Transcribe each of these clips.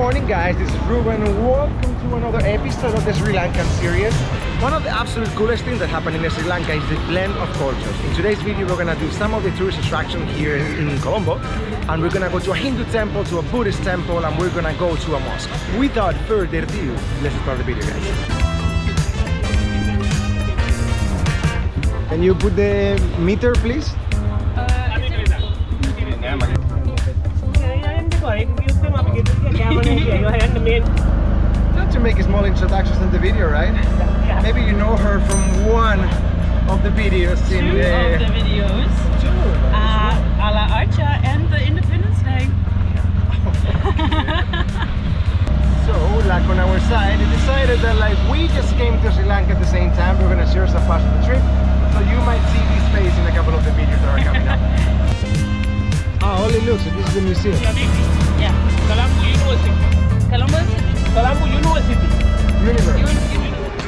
morning guys, this is Ruben and welcome to another episode of the Sri Lankan series. One of the absolute coolest things that happened in Sri Lanka is the blend of cultures. In today's video we're gonna do some of the tourist attractions here in Colombo, and we're gonna go to a Hindu temple, to a Buddhist temple, and we're gonna go to a mosque. Without further ado, let's start the video guys. Can you put the meter please? Not to make a small introductions in the video, right? Yeah. Maybe you know her from one of the videos in Two of the videos. Ala Archa and the Independence Day. So, like on our side, we decided that like we just came to Sri Lanka at the same time. We're gonna share some parts of the trip. So you might see this face in a couple of the videos that are coming up. Only look, so this is the museum. Yeah. Colombo University. Colombo? Colombo University.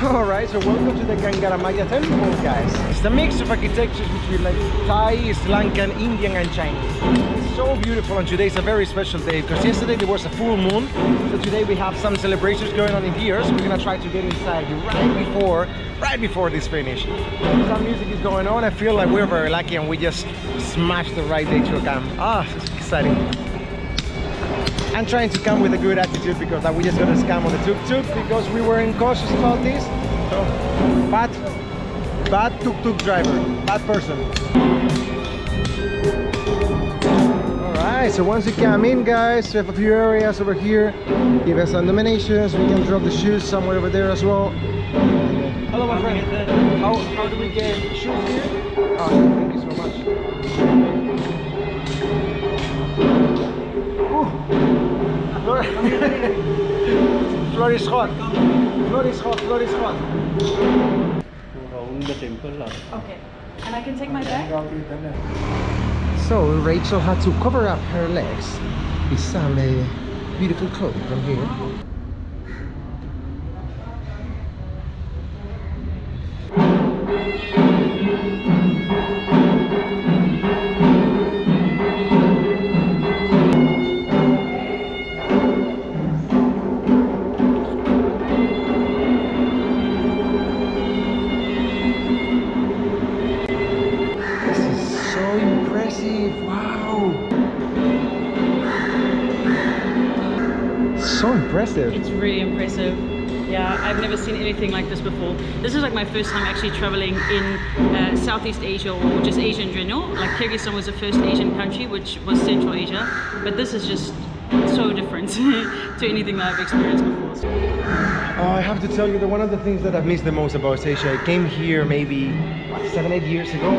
Alright, so welcome to the Gangaramaya Temple, guys. It's a mix of architectures between like Thai, Sri Lankan, Indian and Chinese. It's so beautiful, and today's a very special day because yesterday there was a full moon. So today we have some celebrations going on in here, so we're gonna try to get inside right before this finish. Some music is going on. I feel like we're very lucky and we just smashed the right day to come. It's exciting. I'm trying to come with a good attitude because we just got a scam on the TukTuk because we were cautious about this. So bad TukTuk driver, bad person. Alright, so once you come in guys, we have a few areas over here. Give us some nominations. We can drop the shoes somewhere over there as well. Hello my friend. How do we get shoes here? Thank you so much. Floor is hot. Floor is hot. Floor is hot. The temple. Okay. And I can take my bag? So Rachel had to cover up her legs with some beautiful clothing from here. So impressive. It's really impressive. Yeah, I've never seen anything like this before. This is like my first time actually traveling in Southeast Asia or just Asia in general. Like Kyrgyzstan was the first Asian country, which was Central Asia. But this is just so different to anything that I've experienced before. I have to tell you that one of the things that I've missed the most about Asia, I came here maybe 7-8 years ago.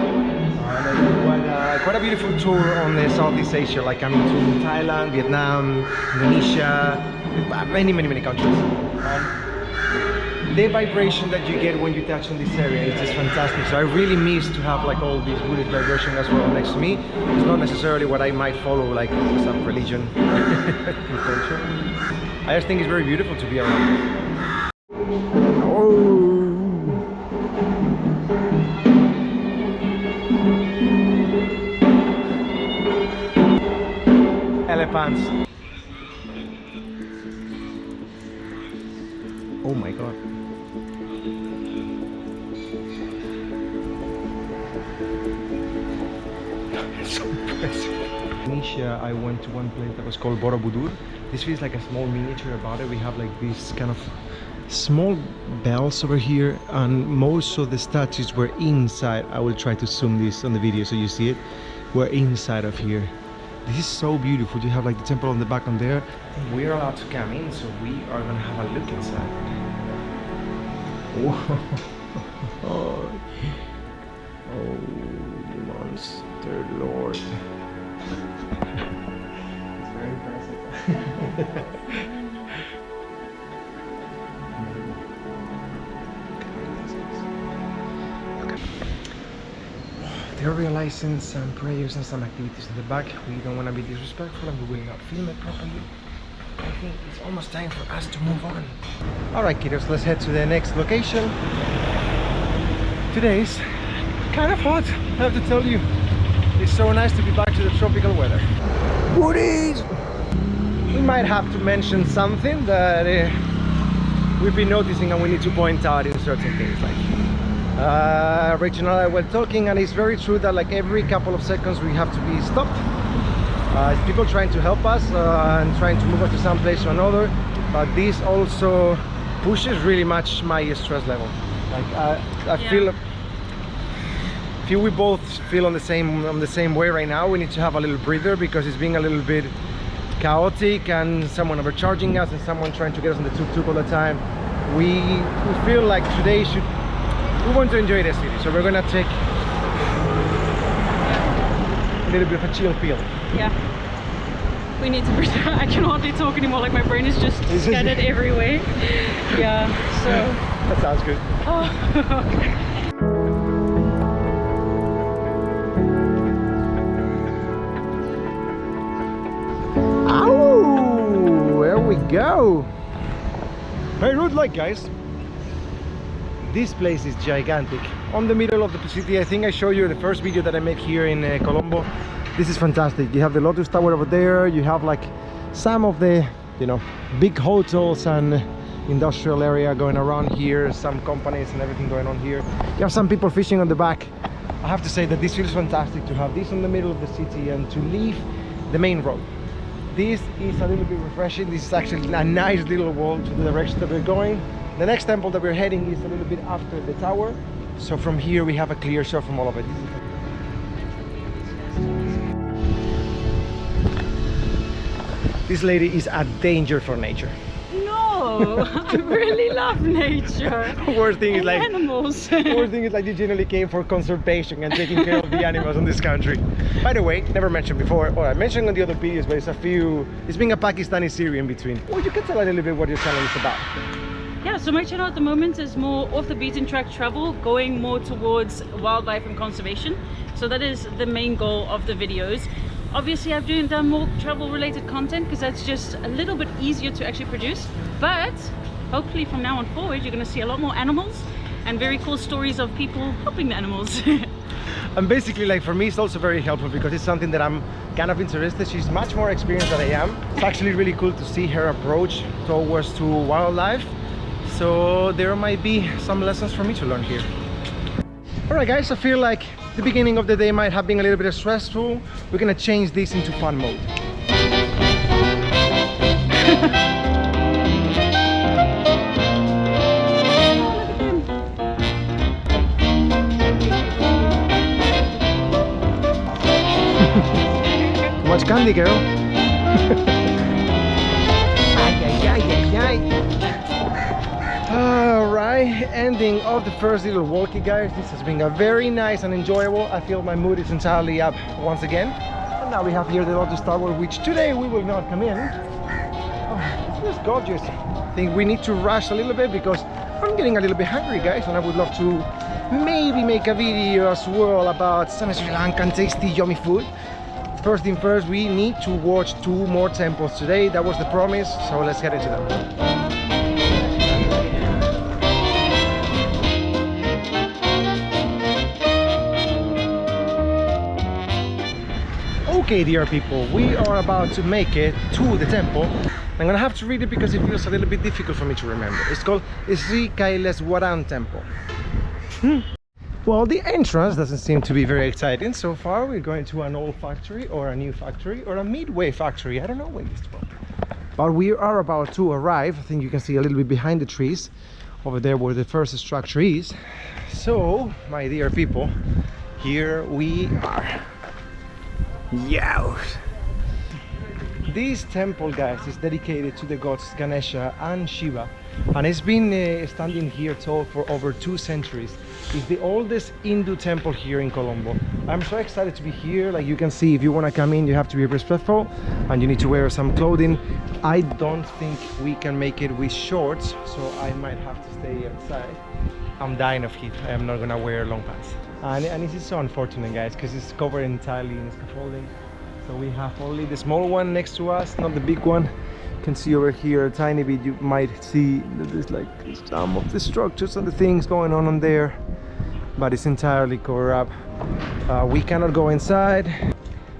Quite a beautiful tour on the Southeast Asia, like coming to Thailand, Vietnam, Indonesia, many countries. The vibration that you get when you touch on this area is just fantastic. So I really miss to have like all this Buddhist vibration as well next to me. It's not necessarily what I might follow, like some religion and culture. I just think it's very beautiful to be around. Elephants. Oh my god. So impressive. In Indonesia, I went to one place that was called Borobudur. This feels like a small miniature about it. We have like these kind of small bells over here, and most of the statues were inside. I will try to zoom this on the video so you see it. We're inside of here. This is so beautiful. You have like the temple on the back on there. We are allowed to come in, so we are gonna have a look inside. Whoa. Oh, monster lord. It's very impressive. They're realizing some prayers and some activities in the back. We don't want to be disrespectful and we will not film it properly. I think it's almost time for us to move on. Alright kiddos, let's head to the next location. Today's kind of hot, I have to tell you. It's so nice to be back to the tropical weather. Goodies! we might have to mention something that we've been noticing and we need to point out in certain things. Like Rachelle and I were talking, and it's very true that like every couple of seconds we have to be stopped. It's people trying to help us and trying to move us to some place or another, but this also pushes really much my stress level. Like I feel we both feel on the same way right now. We need to have a little breather because it's being a little bit chaotic, and someone overcharging us and someone trying to get us on the tuk-tuk all the time. We feel like today we want to enjoy the city, so we're gonna take a little bit of a chill pill. Yeah, we need to breathe. I can hardly talk anymore, like my brain is just scattered everywhere. Yeah, so that sounds good. Oh. Go! Very good luck, guys. This place is gigantic, on the middle of the city. I think I showed you the first video that I made here in Colombo. This is fantastic. You have the Lotus Tower over there. You have like some of the, you know, big hotels and industrial area going around here, some companies and everything going on here. You have some people fishing on the back. I have to say that this feels fantastic to have this in the middle of the city and to leave the main road. This is a little bit refreshing. This is actually a nice little walk to the direction that we're going. The next temple that we're heading is a little bit after the tower. So from here we have a clear shot from all of it. This lady is a danger for nature. No, I really love nature. Worst thing is like animals. Worst thing is like you generally came for conservation and taking care of the animals in this country. By the way, never mentioned before, or I mentioned on the other videos, but it's being a Pakistani Syrian between. Well, you can tell a little bit what your channel is about. Yeah, so my channel at the moment is more off the beaten track travel, going more towards wildlife and conservation. So that is the main goal of the videos. Obviously I've done more travel related content because that's just a little bit easier to actually produce, but hopefully from now on forward you're going to see a lot more animals and very cool stories of people helping the animals. And basically, like, for me it's also very helpful because it's something that I'm kind of interested. She's much more experienced than I am. It's actually really cool to see her approach towards to wildlife, so there might be some lessons for me to learn here. Alright guys, I feel like the beginning of the day might have been a little bit stressful. We're gonna change this into fun mode. Too much candy, girl. Alright, ending of the first little walkie, guys. This has been a very nice and enjoyable. I feel my mood is entirely up once again. And now we have here the Lotus Tower, which today we will not come in. Oh, it's just gorgeous. I think we need to rush a little bit because I'm getting a little bit hungry, guys, and I would love to maybe make a video as well about some Sri Lankan tasty yummy food. First thing first, we need to watch 2 more temples today. That was the promise, so let's get into them. Okay, dear people, we are about to make it to the temple. I'm gonna have to read it because it feels a little bit difficult for me to remember. It's called Sri Kaileswaram Temple. Well, the entrance doesn't seem to be very exciting so far. We're going to an old factory or a new factory or a midway factory. I don't know when this will. But we are about to arrive. I think you can see a little bit behind the trees over there where the first structure is. So, my dear people, here we are. Yes! This temple, guys, is dedicated to the gods Ganesha and Shiva, and it's been standing here tall for over 2 centuries. It's the oldest Hindu temple here in Colombo. I'm so excited to be here. Like you can see, if you want to come in, you have to be respectful and you need to wear some clothing. I don't think we can make it with shorts, so I might have to stay outside. I'm dying of heat. I am not gonna wear long pants. And this is so unfortunate, guys, because it's covered entirely in scaffolding. So we have only the small one next to us, not the big one. You can see over here a tiny bit. You might see that there's like some of the structures and the things going on there, but it's entirely covered up. We cannot go inside.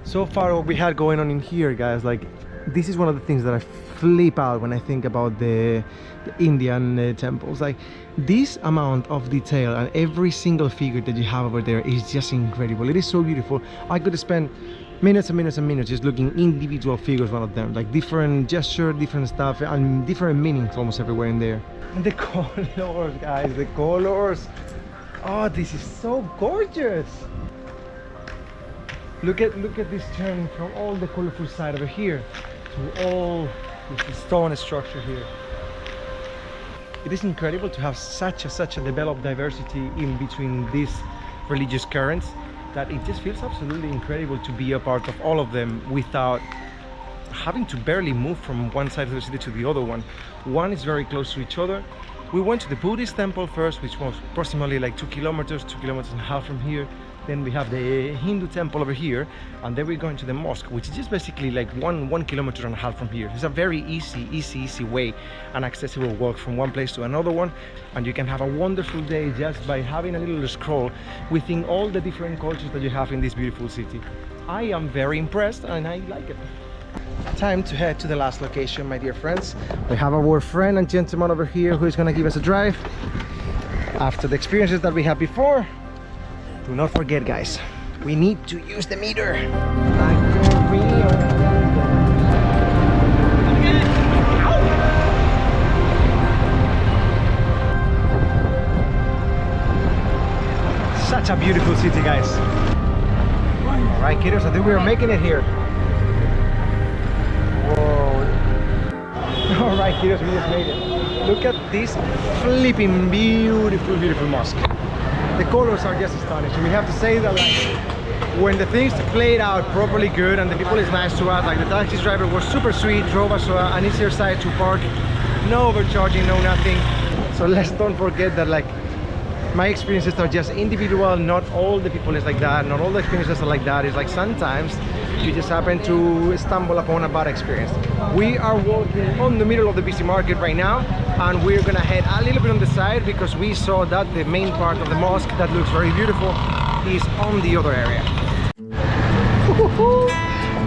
So far what we had going on in here, guys, like this is one of the things that I flip out when I think about the Indian temples. Like, this amount of detail and every single figure that you have over there is just incredible. It is so beautiful. I could spend minutes and minutes and minutes just looking individual figures, one of them, like different gesture, different stuff, and different meanings almost everywhere in there. And the colors, guys, the colors. Oh, this is so gorgeous. Look at this turn from all the colorful side over here to all the stone structure here. It is incredible to have such a developed diversity in between these religious currents, that it just feels absolutely incredible to be a part of all of them without having to barely move from one side of the city to the other one. One is very close to each other. We went to the Buddhist Temple first, which was approximately like 2 kilometers and a half from here. Then we have the Hindu Temple over here, and then we're going to the Mosque, which is just basically like 1.5 kilometers from here. It's a very easy way and accessible walk from one place to another one, and you can have a wonderful day just by having a little scroll within all the different cultures that you have in this beautiful city. I am very impressed and I like it. Time to head to the last location, my dear friends. We have our friend and gentleman over here who is going to give us a drive after the experiences that we had before. Do not forget, guys, we need to use the meter. Such a beautiful city, guys. All right, kiddos, I think we are making it here. Whoa. All right, kiddos, we just made it. Look at this flipping beautiful mosque. The colors are just astonishing. We have to say that, like, when the things played out properly good and the people is nice to us, like the taxi driver was super sweet, drove us to an easier side to park, no overcharging, no nothing. So let's don't forget that, like, my experiences are just individual. Not all the people is like that, not all the experiences are like that. It's like sometimes you just happen to stumble upon a bad experience. We are walking on the middle of the busy market right now, and we're gonna head a little bit on the side because we saw that the main part of the mosque that looks very beautiful is on the other area.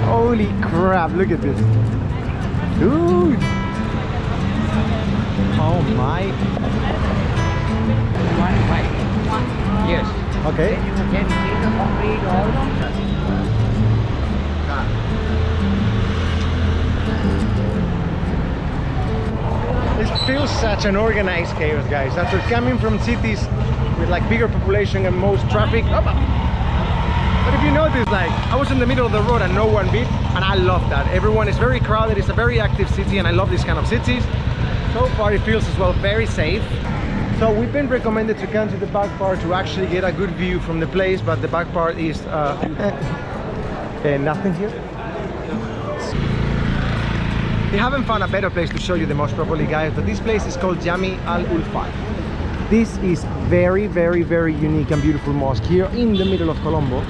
Holy crap, look at this. Dude! Oh my. Yes. Okay. You can see the concrete also. It feels such an organized chaos, guys. After coming from cities with like bigger population and most traffic. But if you notice, like, I was in the middle of the road and no one beat, and I love that. Everyone is very crowded. It's a very active city, and I love these kind of cities. So far, it feels as well very safe. So we've been recommended to come to the back part to actually get a good view from the place, but the back part is nothing here. We haven't found a better place to show you the mosque properly, guys, but this place is called Jami Ul-Afar. This is very unique and beautiful mosque here in the middle of Colombo.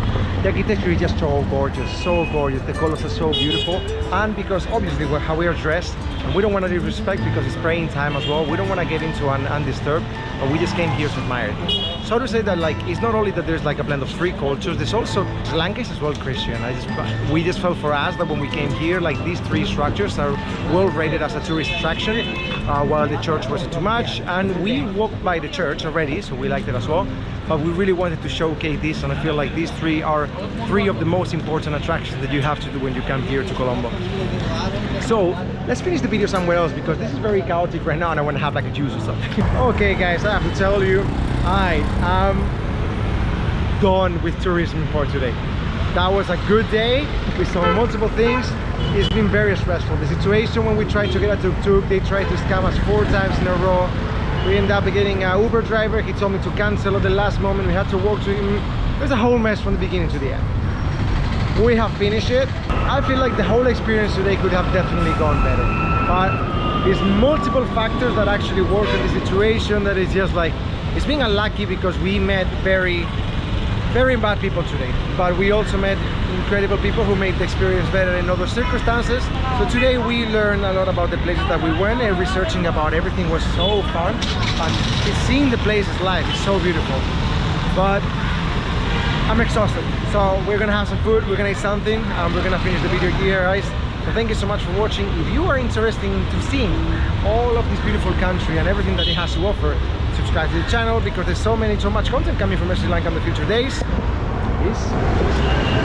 The architecture is just so gorgeous, the colors are so beautiful, and because obviously how we are dressed, and we don't want to disrespect because it's praying time as well, we don't want to get into an undisturbed, but we just came here to admire it. So to say that, like, it's not only that there's like a blend of three cultures, there's also, Sri Lanka is as well Christian. We just felt for us that when we came here, like, these three structures are well rated as a tourist attraction, while the church wasn't too much, and we walked by the church already, so we liked it as well, but we really wanted to showcase this, and I feel like these three are three of the most important attractions that you have to do when you come here to Colombo. So let's finish the video somewhere else because this is very chaotic right now and I want to have like a juice or something. Okay, guys, I have to tell you, I am done with tourism for today. That was a good day. We saw multiple things. It's been very stressful. The situation when we tried to get a TukTuk, they tried to scam us 4 times in a row. We ended up getting an Uber driver. He told me to cancel at the last moment. We had to walk to him. It was a whole mess from the beginning to the end. We have finished it. I feel like the whole experience today could have definitely gone better, but there's multiple factors that actually work in the situation that is just like, it's being unlucky because we met very bad people today, but we also met incredible people who made the experience better in other circumstances. So today we learned a lot about the places that we went, and researching about everything was so fun, and seeing the places live is so beautiful. But I'm exhausted, so we're gonna have some food, we're gonna eat something, and we're gonna finish the video here, guys. So thank you so much for watching. If you are interested in seeing all of this beautiful country and everything that it has to offer, subscribe to the channel because there's so much content coming from Sri Lanka in the future days. Peace.